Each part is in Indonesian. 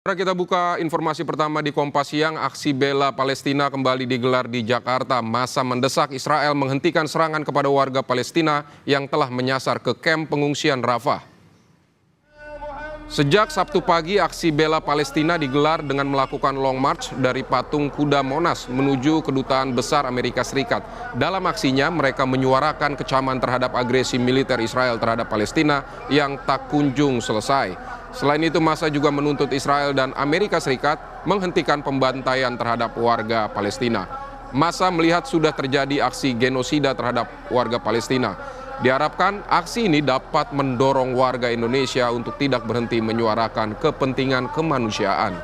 Kita buka informasi pertama di Kompas Siang. Aksi bela Palestina kembali digelar di Jakarta. Massa mendesak Israel menghentikan serangan kepada warga Palestina yang telah menyasar ke kamp pengungsian Rafah. Sejak Sabtu pagi, aksi bela Palestina digelar dengan melakukan long march dari patung kuda Monas menuju Kedutaan Besar Amerika Serikat. Dalam aksinya, mereka menyuarakan kecaman terhadap agresi militer Israel terhadap Palestina yang tak kunjung selesai. Selain itu, massa juga menuntut Israel dan Amerika Serikat menghentikan pembantaian terhadap warga Palestina. Massa melihat sudah terjadi aksi genosida terhadap warga Palestina. Diharapkan aksi ini dapat mendorong warga Indonesia untuk tidak berhenti menyuarakan kepentingan kemanusiaan.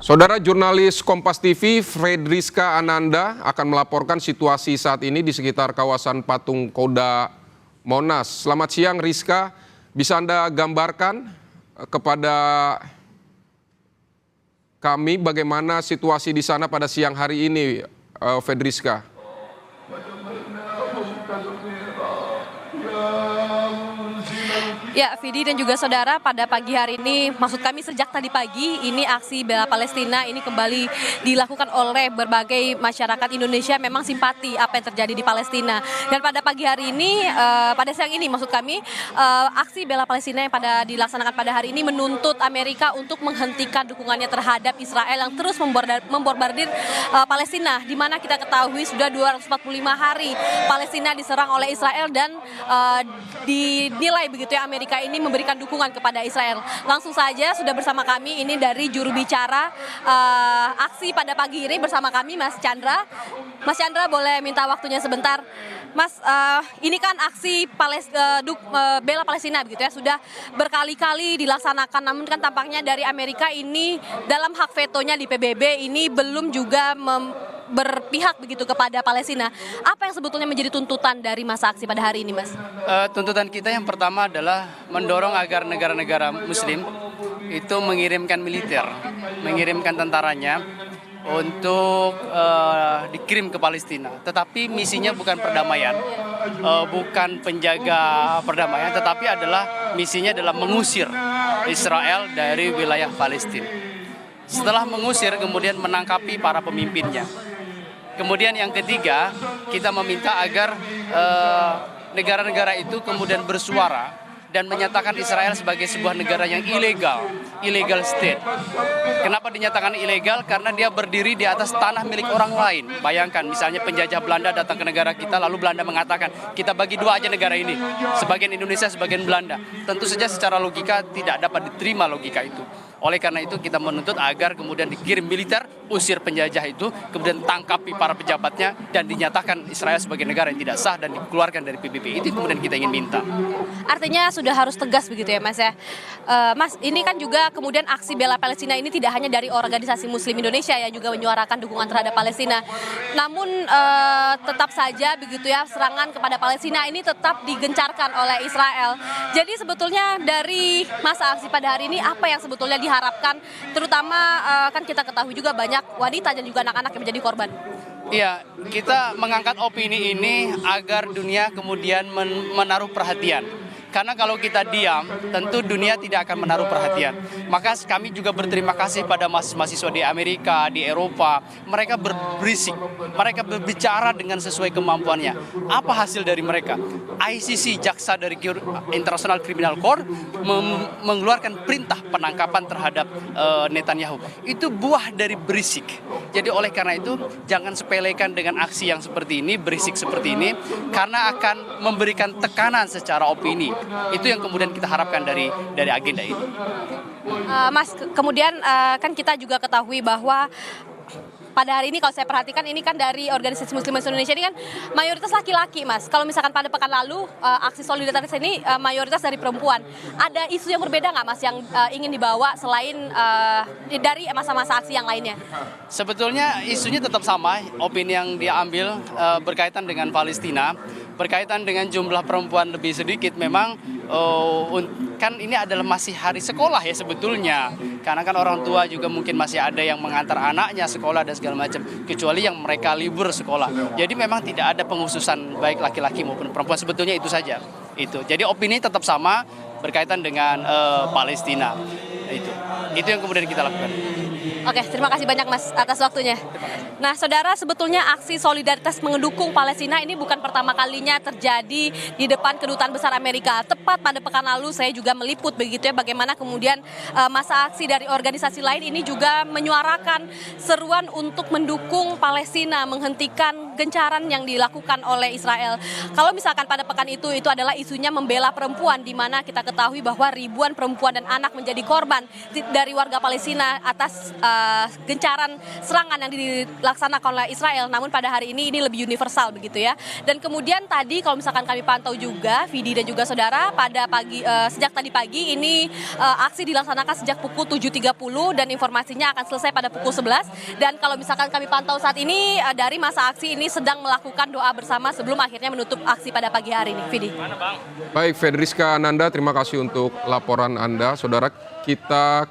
Saudara jurnalis Kompas TV, Fredriska Ananda akan melaporkan situasi saat ini di sekitar kawasan patung kuda Monas. Selamat siang Rizka, bisa Anda gambarkan kepada kami bagaimana situasi di sana pada siang hari ini, Fredriska? Ya, Vidi dan juga saudara, pada pagi hari ini, maksud kami sejak tadi pagi, ini aksi bela Palestina ini kembali dilakukan oleh berbagai masyarakat Indonesia, memang simpati apa yang terjadi di Palestina. Dan pada pagi hari ini, pada siang ini maksud kami, aksi bela Palestina yang dilaksanakan pada hari ini menuntut Amerika untuk menghentikan dukungannya terhadap Israel yang terus membombardir Palestina, di mana kita ketahui sudah 245 hari Palestina diserang oleh Israel dan dinilai begitu ya Amerika ini memberikan dukungan kepada Israel. Langsung saja sudah bersama kami ini dari juru bicara aksi pada pagi ini bersama kami Mas Chandra. Mas Chandra, boleh minta waktunya sebentar. Mas, ini kan aksi bela Palestina begitu ya, sudah berkali-kali dilaksanakan, namun kan tampaknya dari Amerika ini dalam hak vetonya di PBB ini belum juga berpihak begitu kepada Palestina. Apa yang sebetulnya menjadi tuntutan dari masa aksi pada hari ini, Mas? Tuntutan kita yang pertama adalah mendorong agar negara-negara Muslim itu mengirimkan militer, mengirimkan tentaranya untuk dikirim ke Palestina. Tetapi misinya bukan perdamaian, bukan penjaga perdamaian, tetapi misinya adalah mengusir Israel dari wilayah Palestina. Setelah mengusir, kemudian menangkapi para pemimpinnya. Kemudian yang ketiga, kita meminta agar negara-negara itu kemudian bersuara dan menyatakan Israel sebagai sebuah negara yang illegal state. Kenapa dinyatakan ilegal? Karena dia berdiri di atas tanah milik orang lain. Bayangkan misalnya penjajah Belanda datang ke negara kita, lalu Belanda mengatakan kita bagi dua aja negara ini, sebagian Indonesia, sebagian Belanda. Tentu saja secara logika tidak dapat diterima logika itu. Oleh karena itu kita menuntut agar kemudian dikirim militer, usir penjajah itu, kemudian tangkapi para pejabatnya dan dinyatakan Israel sebagai negara yang tidak sah dan dikeluarkan dari PBB. Itu kemudian kita ingin minta. Artinya sudah harus tegas begitu ya Mas ya. Mas, ini kan juga kemudian aksi bela Palestina ini tidak hanya dari organisasi Muslim Indonesia yang juga menyuarakan dukungan terhadap Palestina. Namun tetap saja begitu ya, serangan kepada Palestina ini tetap digencarkan oleh Israel. Jadi sebetulnya dari masa aksi pada hari ini apa yang sebetulnya diharapkan, terutama kan kita ketahui juga banyak wanita dan juga anak-anak yang menjadi korban. Iya, kita mengangkat opini ini agar dunia kemudian menaruh perhatian. Karena kalau kita diam, tentu dunia tidak akan menaruh perhatian. Maka kami juga berterima kasih pada mahasiswa di Amerika, di Eropa. Mereka berisik, mereka berbicara dengan sesuai kemampuannya. Apa hasil dari mereka? ICC, jaksa dari International Criminal Court, mengeluarkan perintah penangkapan terhadap Netanyahu. Itu buah dari berisik. Jadi oleh karena itu, jangan sepelekan dengan aksi yang seperti ini, berisik seperti ini, karena akan memberikan tekanan secara opini. Itu yang kemudian kita harapkan dari agenda ini. Mas, kemudian kan kita juga ketahui bahwa pada hari ini kalau saya perhatikan ini kan dari organisasi Muslim Indonesia ini kan mayoritas laki-laki, Mas. Kalau misalkan pada pekan lalu aksi solidaritas ini mayoritas dari perempuan. Ada isu yang berbeda nggak, Mas, yang ingin dibawa selain dari masa-masa aksi yang lainnya? Sebetulnya isunya tetap sama. Opini yang diambil berkaitan dengan Palestina, berkaitan dengan jumlah perempuan lebih sedikit. Memang kan ini adalah masih hari sekolah ya sebetulnya. Karena kan orang tua juga mungkin masih ada yang mengantar anaknya sekolah dan segala macam. Kecuali yang mereka libur sekolah. Jadi memang tidak ada penghususan baik laki-laki maupun perempuan. Sebetulnya itu saja. Itu. Jadi opini tetap sama berkaitan dengan Palestina. Itu yang kemudian kita lakukan. Oke, terima kasih banyak Mas atas waktunya. Nah, saudara, sebetulnya aksi solidaritas mendukung Palestina ini bukan pertama kalinya terjadi di depan Kedutaan Besar Amerika. Tepat pada pekan lalu saya juga meliput begitu ya bagaimana kemudian masa aksi dari organisasi lain ini juga menyuarakan seruan untuk mendukung Palestina, menghentikan gencaran yang dilakukan oleh Israel. Kalau misalkan pada pekan itu adalah isunya membela perempuan, di mana kita ketahui bahwa ribuan perempuan dan anak menjadi korban dari warga Palestina atas gencaran serangan yang dilaksanakan oleh Israel. Namun pada hari ini lebih universal begitu ya. Dan kemudian tadi kalau misalkan kami pantau juga, Vidi dan juga saudara, pada pagi sejak tadi pagi ini aksi dilaksanakan sejak pukul 7.30 dan informasinya akan selesai pada pukul 11. Dan kalau misalkan kami pantau saat ini dari masa aksi ini sedang melakukan doa bersama sebelum akhirnya menutup aksi pada pagi hari ini. Vidi. Baik, Fedriska Ananda, terima kasih untuk laporan Anda. Saudara, kita